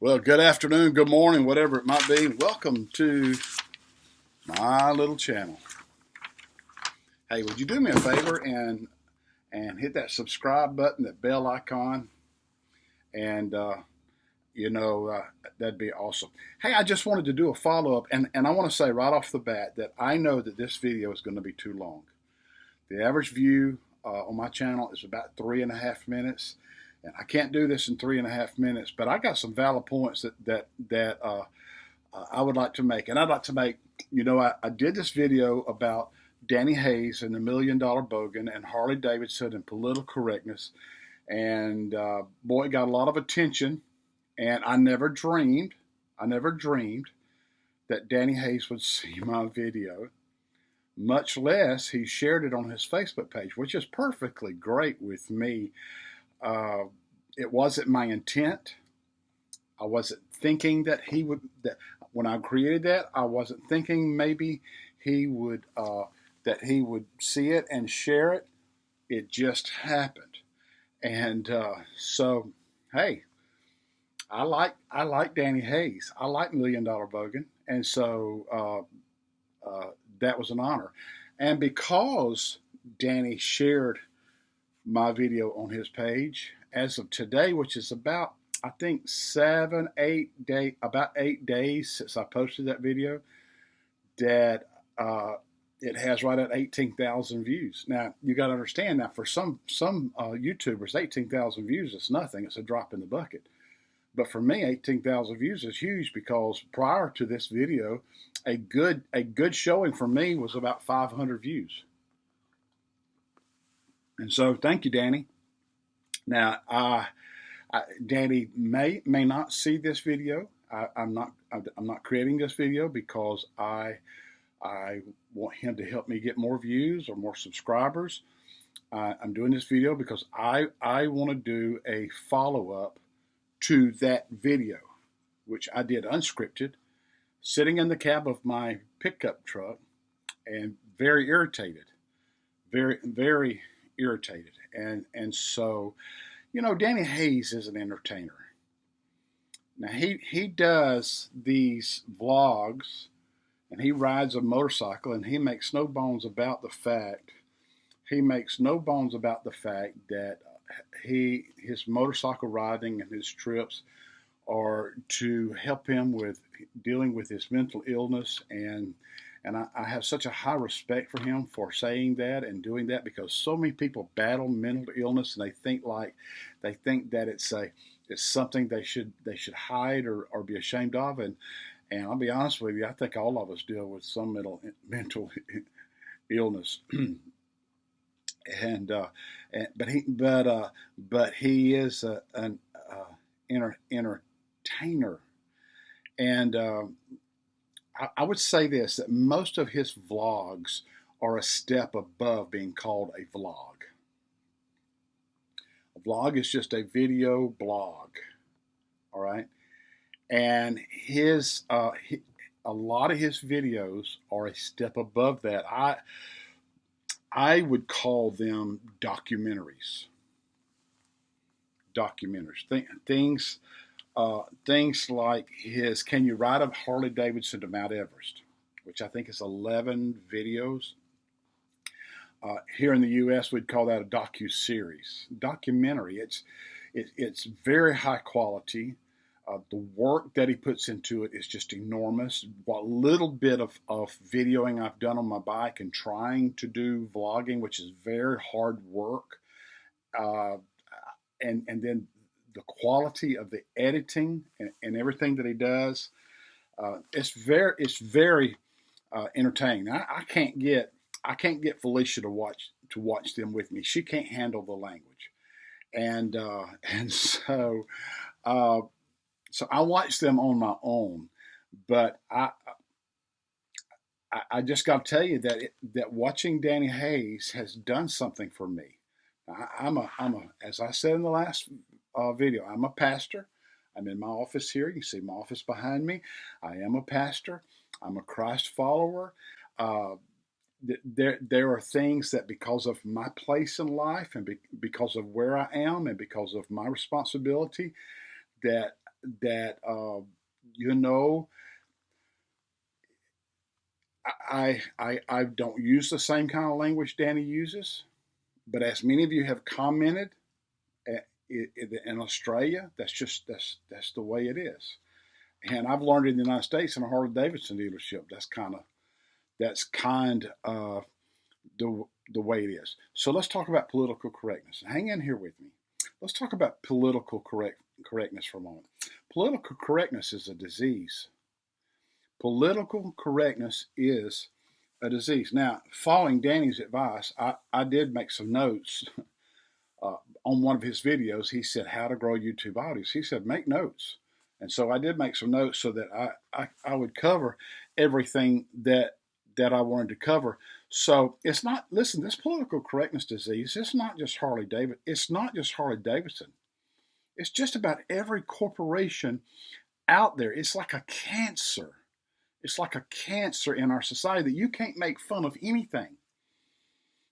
Well, good afternoon, good morning, whatever it might be. Welcome to my little channel. Hey, would you do me a favor and hit that subscribe button, that bell icon, and that'd be awesome. Hey, I just wanted to do a follow-up, and I want to say right off the bat that I know that this video is going to be too long. The average view on my channel is about 3.5 minutes. And I can't do this in 3.5 minutes, but I got some valid points that I would like to make. And I'd like to make, I did this video about Danny Hayes and the $1 Million Bogan and Harley Davidson and political correctness. And boy, it got a lot of attention. And I never dreamed that Danny Hayes would see my video, much less he shared it on his Facebook page, which is perfectly great with me. It wasn't my intent. I wasn't thinking that he would, that when I created that, I wasn't thinking maybe he would, that he would see it and share it. It just happened. And so, hey, I like Danny Hayes. I like $1 Million Bogan. And so that was an honor. And because Danny shared my video on his page as of today, which is about, I think, 8 days since I posted that video, that it has right at 18,000 views. Now, you got to understand that for some YouTubers, 18,000 views is nothing. It's a drop in the bucket. But for me, 18,000 views is huge because prior to this video, a good showing for me was about 500 views. And so, thank you, Danny. Now, Danny may not see this video. I'm not creating this video because I want him to help me get more views or more subscribers. I'm doing this video because I want to do a follow-up to that video, which I did unscripted, sitting in the cab of my pickup truck and very irritated, very irritated. And so, Danny Hayes is an entertainer. Now he does these vlogs and he rides a motorcycle, and he makes no bones about the fact that his motorcycle riding and his trips are to help him with dealing with his mental illness, and I have such a high respect for him for saying that and doing that, because so many people battle mental illness and they think that it's something they should hide or be ashamed of, and I'll be honest with you, I think all of us deal with some mental illness. But he is an entertainer, and I would say this, that most of his vlogs are a step above being called a vlog. A vlog is just a video blog, all right? And a lot of his videos are a step above that. I would call them documentaries. Things like his "Can You Ride a Harley Davidson to Mount Everest?", which I think is 11 videos. Here in the U.S., we'd call that a documentary. It's very high quality. The work that he puts into it is just enormous. What little bit of videoing I've done on my bike and trying to do vlogging, which is very hard work, and then the quality of the editing and everything that he does, it's very entertaining. I can't get Felicia to watch them with me. She can't handle the language, and so I watch them on my own. But I just got to tell you that watching Danny Hayes has done something for me. As I said in the last video, I'm a pastor. I'm in my office here. You can see my office behind me. I am a pastor. I'm a Christ follower. There are things that, because of my place in life and because of where I am and because of my responsibility, that that you know, I don't use the same kind of language Danny uses, but as many of you have commented, in Australia, that's the way it is. And I've learned in the United States in a Harley Davidson dealership, that's kind of the way it is. So let's talk about political correctness. Hang in here with me. Let's talk about political correctness for a moment. Political correctness is a disease. Political correctness is a disease. Now, following Danny's advice, I did make some notes. On one of his videos, he said, how to grow YouTube audience. He said, make notes. And so I did make some notes so that I would cover everything that I wanted to cover. So it's not, listen, this political correctness disease, it's not just Harley Davidson. It's not just Harley Davidson. It's just about every corporation out there. It's like a cancer. It's like a cancer in our society that you can't make fun of anything.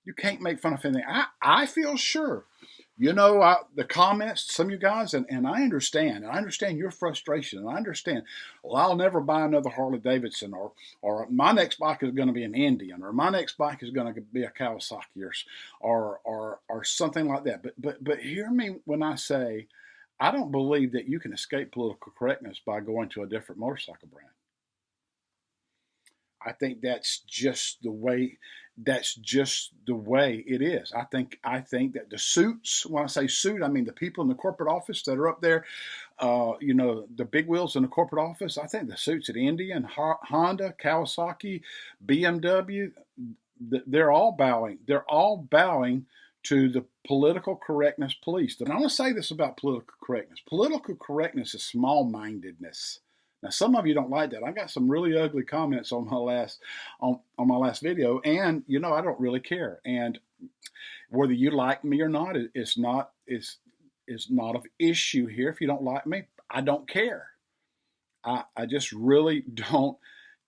You can't make fun of anything. I feel sure, the comments, some of you guys, and I understand your frustration, and I understand, well, I'll never buy another Harley Davidson, or my next bike is going to be an Indian, or my next bike is going to be a Kawasaki, or something like that. But hear me when I say, I don't believe that you can escape political correctness by going to a different motorcycle brand. I think that's just the way it is. I think that the suits, when I say suit, I mean the people in the corporate office that are up there, the big wheels in the corporate office. I think the suits at Indian, Honda, Kawasaki, BMW, they're all bowing. They're all bowing to the political correctness police. And I want to say this about political correctness. Political correctness is small-mindedness. Now, some of you don't like that. I got some really ugly comments on my last video, and I don't really care. And whether you like me or not, it's not of issue here. If you don't like me, I don't care. I just really don't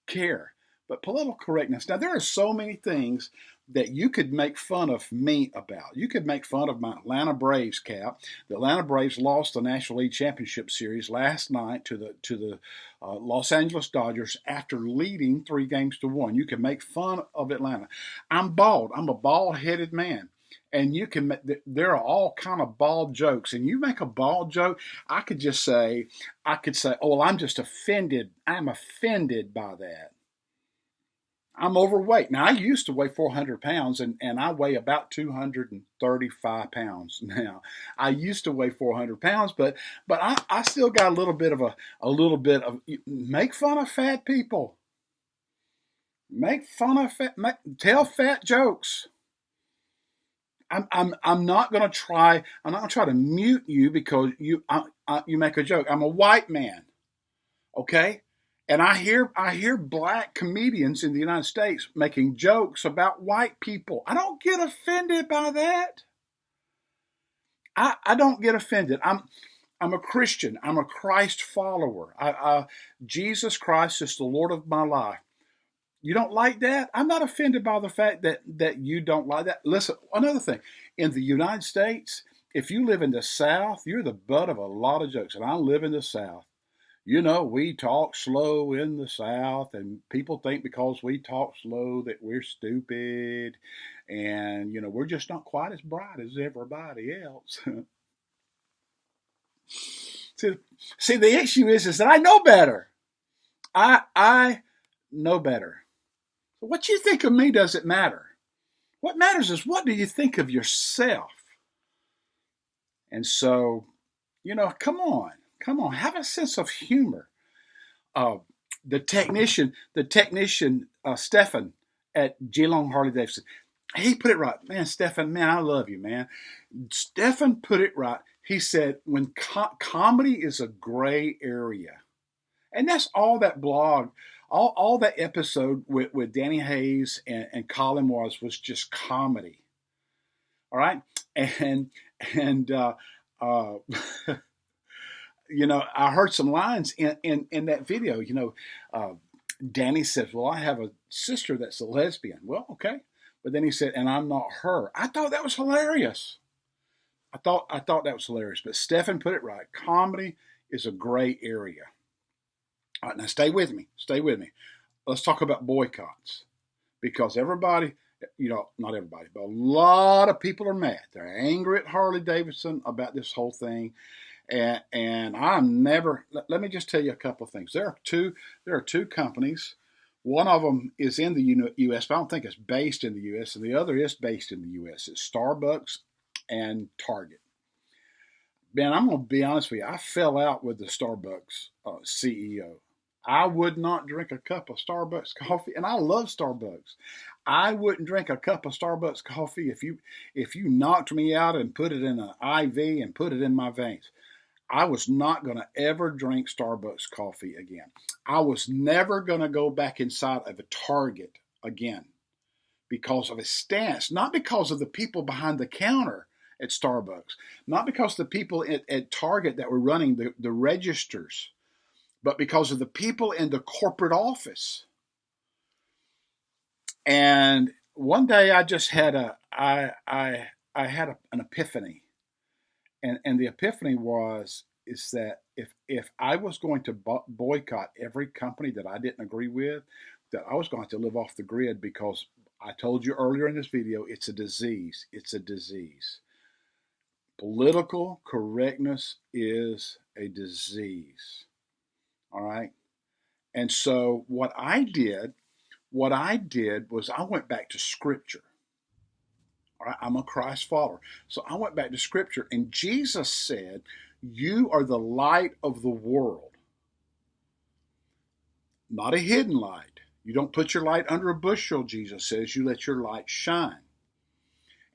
care. But political correctness. Now, there are so many things that you could make fun of me about. You could make fun of my Atlanta Braves cap. The Atlanta Braves lost the National League Championship Series last night to the Los Angeles Dodgers after leading 3-1. You can make fun of Atlanta. I'm bald. I'm a bald-headed man. And there are all kind of bald jokes. And you make a bald joke, I could say, oh, well, I'm just offended. I'm offended by that. I'm overweight. Now, I used to weigh 400 pounds, and I weigh about 235 pounds now. I used to weigh 400 pounds, but I still got a little bit of, make fun of fat people. Make fun of tell fat jokes. I'm not going to try to mute you because you make a joke. I'm a white man. Okay? And I hear black comedians in the United States making jokes about white people. I don't get offended by that. I don't get offended. I'm a Christian. I'm a Christ follower. Jesus Christ is the Lord of my life. You don't like that? I'm not offended by the fact that you don't like that. Listen, another thing. In the United States, if you live in the South, you're the butt of a lot of jokes. And I live in the South. We talk slow in the South, and people think because we talk slow that we're stupid, and, we're just not quite as bright as everybody else. See, the issue is that I know better. I know better. What you think of me doesn't matter. What matters is what do you think of yourself? And so, come on, have a sense of humor. The technician, Stefan at Geelong Harley Davidson, he put it right. Man, Stefan, man, I love you, man. Stefan put it right. He said, when comedy is a gray area. And that's all that blog, all that episode with Danny Hayes and Colin was just comedy. All right? And I heard some lines in that video. Danny says, well, I have a sister that's a lesbian. Well, okay. But then he said, and I'm not her. I thought that was hilarious. I thought that was hilarious. But Stefan put it right. Comedy is a gray area. All right, now stay with me. Stay with me. Let's talk about boycotts, because everybody, not everybody, but a lot of people are mad. They're angry at Harley Davidson about this whole thing. And I'm never. Let me just tell you a couple of things. There are two companies. One of them is in the U.S., but I don't think it's based in the U.S., and the other is based in the U.S. It's Starbucks and Target. Man, I'm going to be honest with you. I fell out with the Starbucks CEO. I would not drink a cup of Starbucks coffee, and I love Starbucks. I wouldn't drink a cup of Starbucks coffee if you knocked me out and put it in an IV and put it in my veins. I was not going to ever drink Starbucks coffee again. I was never going to go back inside of a Target again because of his stance, not because of the people behind the counter at Starbucks, not because of the people at Target that were running the registers, but because of the people in the corporate office. And one day I just had an epiphany. And the epiphany is that if I was going to boycott every company that I didn't agree with, that I was going to live off the grid, because I told you earlier in this video, it's a disease. It's a disease. Political correctness is a disease. All right. And so what I did was I went back to Scripture. All right, I'm a Christ follower. So I went back to Scripture, and Jesus said, "You are the light of the world." Not a hidden light. You don't put your light under a bushel, Jesus says. You let your light shine.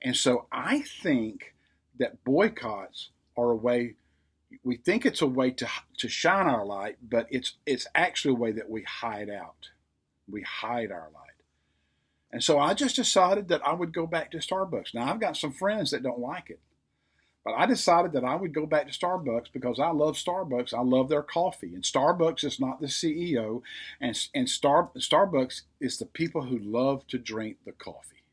And so I think that boycotts are a way, we think it's a way to shine our light, but it's actually a way that we hide out. We hide our light. And so I just decided that I would go back to Starbucks. Now, I've got some friends that don't like it, but I decided that I would go back to Starbucks because I love Starbucks. I love their coffee. And Starbucks is not the CEO, and Starbucks is the people who love to drink the coffee.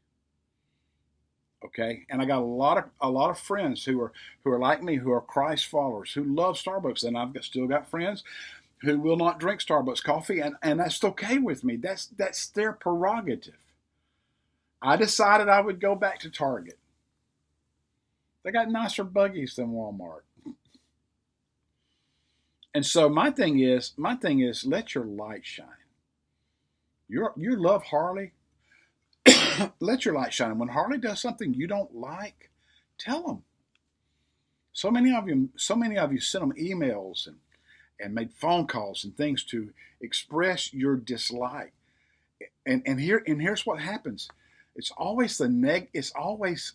Okay, and I got a lot of friends who are like me, who are Christ followers, who love Starbucks, and I've still got friends who will not drink Starbucks coffee, and that's okay with me. That's their prerogative. I decided I would go back to Target. They got nicer buggies than Walmart. And so my thing is, let your light shine. You love Harley. Let your light shine. When Harley does something you don't like, tell them. So many of you sent them emails and made phone calls and things to express your dislike. And here's what happens. It's always it's always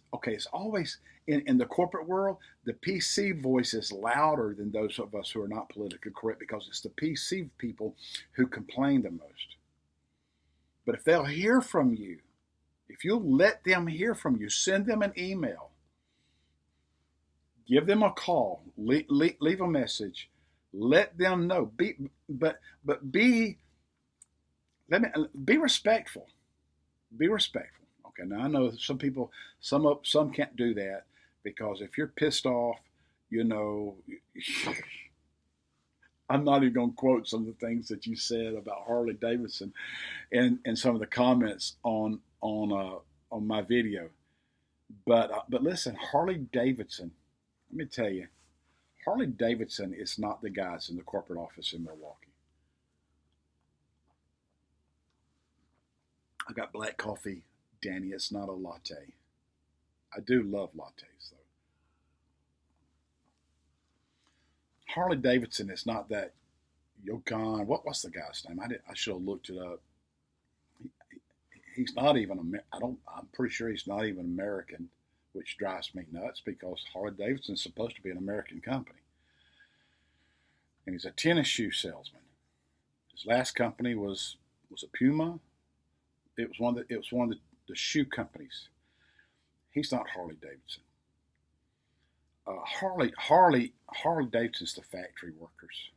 in the corporate world, the PC voice is louder than those of us who are not politically correct, because it's the PC people who complain the most. But if they'll hear from you, if you'll let them hear from you, send them an email, give them a call, leave a message, let them know. Be respectful. Be respectful. Okay, now I know some people, some can't do that, because if you're pissed off, I'm not even going to quote some of the things that you said about Harley Davidson and some of the comments on my video. But listen, Harley Davidson, let me tell you, Harley Davidson is not the guys in the corporate office in Milwaukee. I got black coffee, Danny. It's not a latte. I do love lattes, though. Harley Davidson is not that Bogan. What's the guy's name? I should have looked it up. He's not even I'm pretty sure he's not even American, which drives me nuts, because Harley Davidson is supposed to be an American company. And he's a tennis shoe salesman. His last company was it Puma? It was one of the shoe companies. He's not Harley Davidson. Harley Davidson's the factory workers,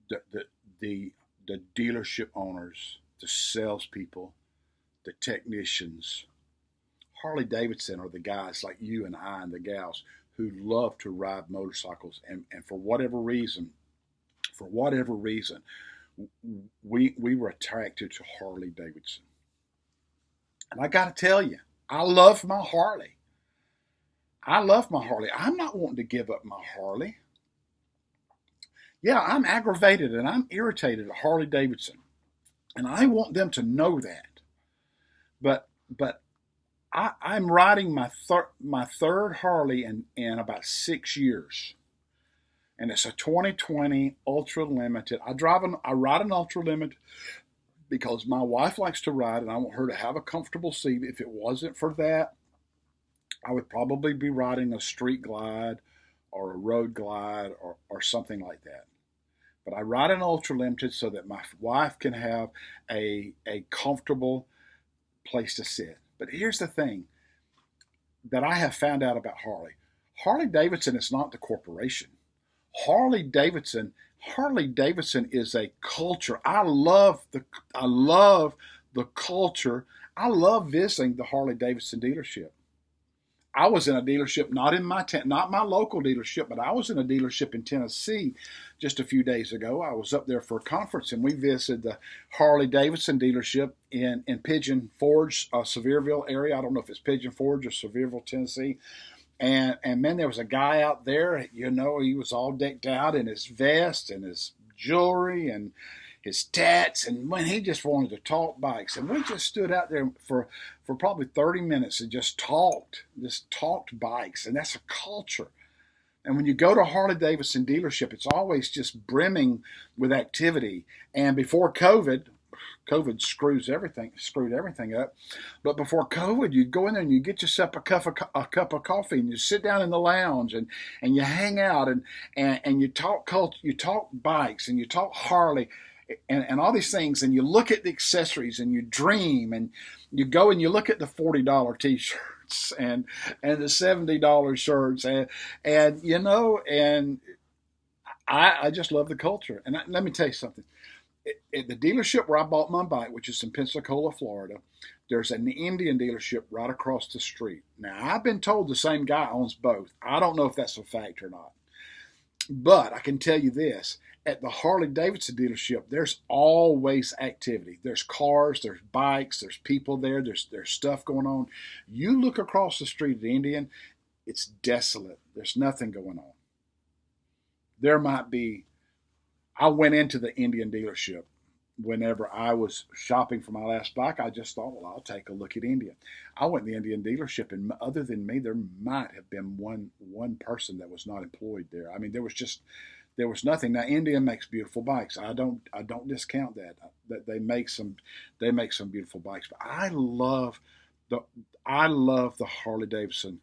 the dealership owners, the salespeople, the technicians. Harley Davidson are the guys like you and I and the gals who love to ride motorcycles, and for whatever reason, for whatever reason, we were attracted to Harley Davidson. And I got to tell you, I love my Harley. I love my Harley. I'm not wanting to give up my Harley. Yeah, I'm aggravated and I'm irritated at Harley Davidson, and I want them to know that. But I'm riding my third Harley in about 6 years, and it's a 2020 Ultra Limited. I ride an Ultra Limited because my wife likes to ride, and I want her to have a comfortable seat. If it wasn't for that, I would probably be riding a Street Glide or a Road Glide or something like that. But I ride an Ultra Limited so that my wife can have a comfortable place to sit. But here's the thing that I have found out about Harley. Harley Davidson is not the corporation. Harley Davidson is a culture. I love the culture. I love visiting the Harley Davidson dealership. I was in a dealership, not my local dealership, but I was in a dealership in Tennessee just a few days ago. I was up there for a conference, and we visited the Harley Davidson dealership in Pigeon Forge, Sevierville area. I don't know if it's Pigeon Forge or Sevierville, Tennessee. And man, there was a guy out there, he was all decked out in his vest and his jewelry and his tats, and when he just wanted to talk bikes, and we just stood out there for probably 30 minutes and just talked bikes, and that's a culture. And when you go to Harley Davidson dealership, it's always just brimming with activity. And before COVID screwed everything up. But before COVID, you go in there and you get yourself a cup of coffee, and you sit down in the lounge and you hang out and you talk culture, you talk bikes, and you talk Harley. And all these things, and you look at the accessories, and you dream, and you go and you look at the $40 t-shirts and the $70 shirts, and I just love the culture. And let me tell you something. At the dealership where I bought my bike, which is in Pensacola, Florida, there's an Indian dealership right across the street. Now, I've been told the same guy owns both. I don't know if that's a fact or not. But I can tell you this, at the Harley Davidson dealership, there's always activity. There's cars, there's bikes, there's people there, there's stuff going on. You look across the street at Indian, it's desolate. There's nothing going on. I went into the Indian dealership whenever I was shopping for my last bike. I just thought, well, I'll take a look at Indian. I went to the Indian dealership, and other than me, there might have been one person that was not employed there. I mean, there was nothing. Now, Indian makes beautiful bikes. I don't discount that. That they make some beautiful bikes. But I love the Harley Davidson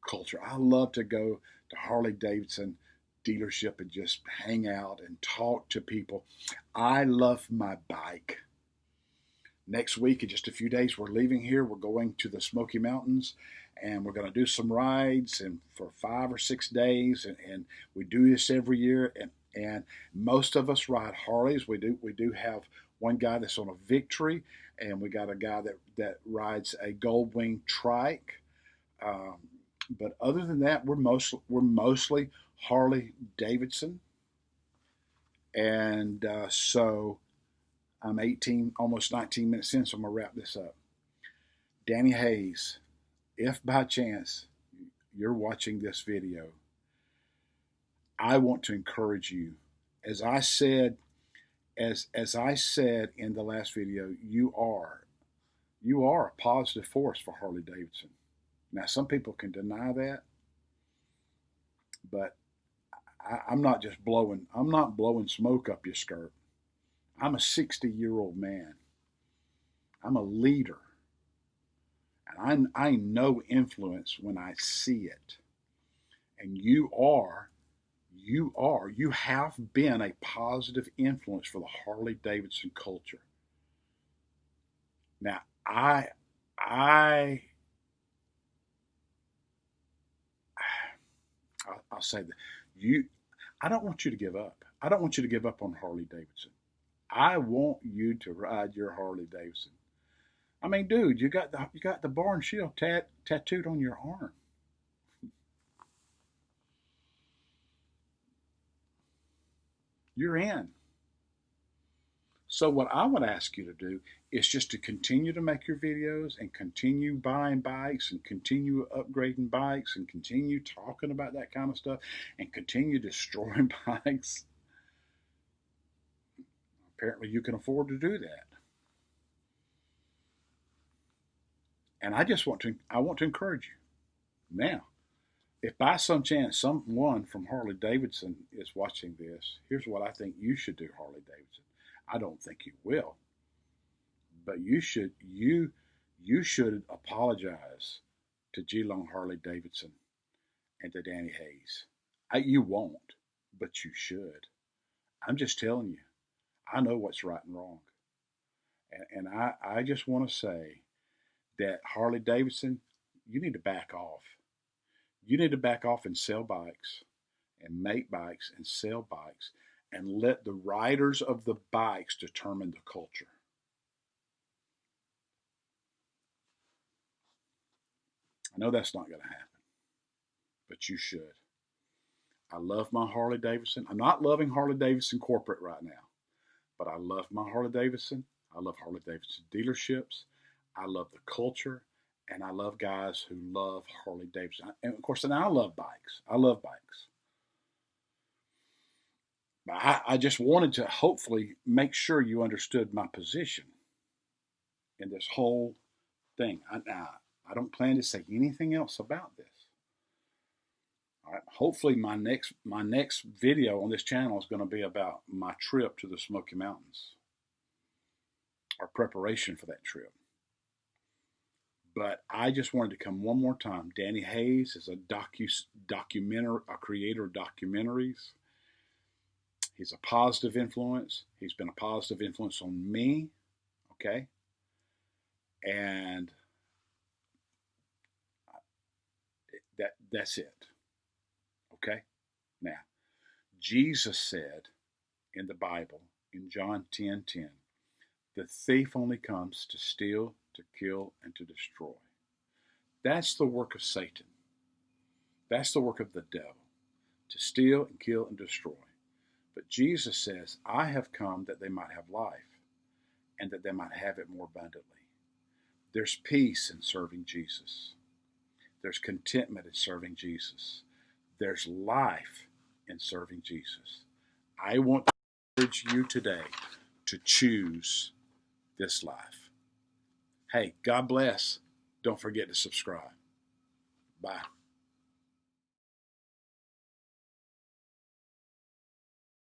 culture. I love to go to Harley Davidson dealership and just hang out and talk to people. I love my bike. Next week, in just a few days, we're leaving here. We're going to the Smoky Mountains, and we're going to do some rides and for 5 or 6 days. And we do this every year. And most of us ride Harleys. We do have one guy that's on a Victory, and we got a guy that rides a Goldwing Trike. But other than that, we're mostly Harley Davidson. And so I'm 18, almost 19 minutes in, so I'm going to wrap this up. Danny Hayes, if by chance you're watching this video, I want to encourage you. As I said in the last video, you are a positive force for Harley Davidson. Now, some people can deny that, but I'm not blowing smoke up your skirt. I'm a 60-year-old man. I'm a leader. And I know influence when I see it. And you have been a positive influence for the Harley Davidson culture. Now, I'll say that I don't want you to give up. I don't want you to give up on Harley Davidson. I want you to ride your Harley Davidson. I mean, dude, you got the bar and shield tattooed on your arm. you're in. So what I would ask you to do is just to continue to make your videos and continue buying bikes and continue upgrading bikes and continue talking about that kind of stuff and continue destroying bikes. Apparently you can afford to do that. And I want to encourage you. Now, if by some chance someone from Harley Davidson is watching this, here's what I think you should do, Harley Davidson. I don't think you will, but you should apologize to Geelong Harley Davidson and to Danny Hayes. You won't, but you should. I'm just telling you, I know what's right and wrong. And I just want to say that Harley Davidson, you need to back off. You need to back off and sell bikes and make bikes and sell bikes and let the riders of the bikes determine the culture. I know that's not going to happen, but you should. I love my Harley Davidson. I'm not loving Harley Davidson corporate right now, but I love my Harley Davidson. I love Harley Davidson dealerships. I love the culture, and I love guys who love Harley Davidson. And of course, and I love bikes. I love bikes. But I just wanted to hopefully make sure you understood my position in this whole thing. I don't plan to say anything else about this. All right. Hopefully my next video on this channel is going to be about my trip to the Smoky Mountains, our preparation for that trip. But I just wanted to come one more time. Danny Hayes is a creator of documentaries. He's a positive influence. He's been a positive influence on me. Okay. And that's it. Okay. Now, Jesus said in the Bible, in John 10:10, the thief only comes to steal, to kill, and to destroy. That's the work of Satan. That's the work of the devil, to steal and kill and destroy. But Jesus says, I have come that they might have life and that they might have it more abundantly. There's peace in serving Jesus. There's contentment in serving Jesus. There's life in serving Jesus. I want to encourage you today to choose this life. Hey, God bless. Don't forget to subscribe. Bye.